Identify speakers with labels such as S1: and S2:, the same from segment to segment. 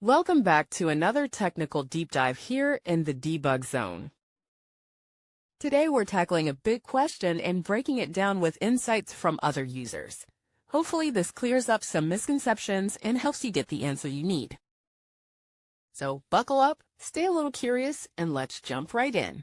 S1: Welcome back to another technical deep dive here in the debug zone. Today we're tackling a big question and breaking it down with insights from other users. Hopefully this clears up some misconceptions and helps you get the answer you need. So buckle up, stay a little curious, and let's jump right in.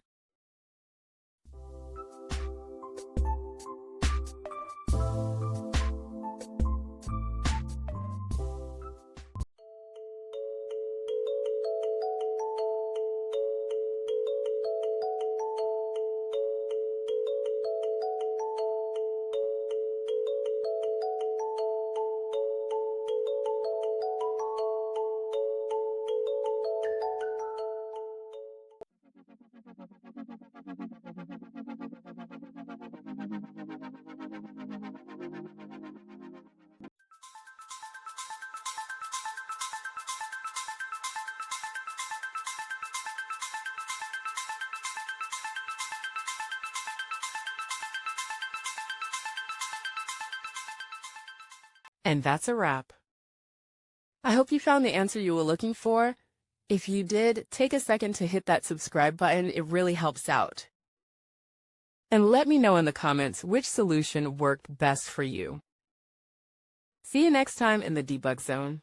S1: And that's a wrap. I hope you found the answer you were looking for. If you did, take a second to hit that subscribe button. It really helps out. And let me know in the comments which solution worked best for you. See you next time in the debug zone.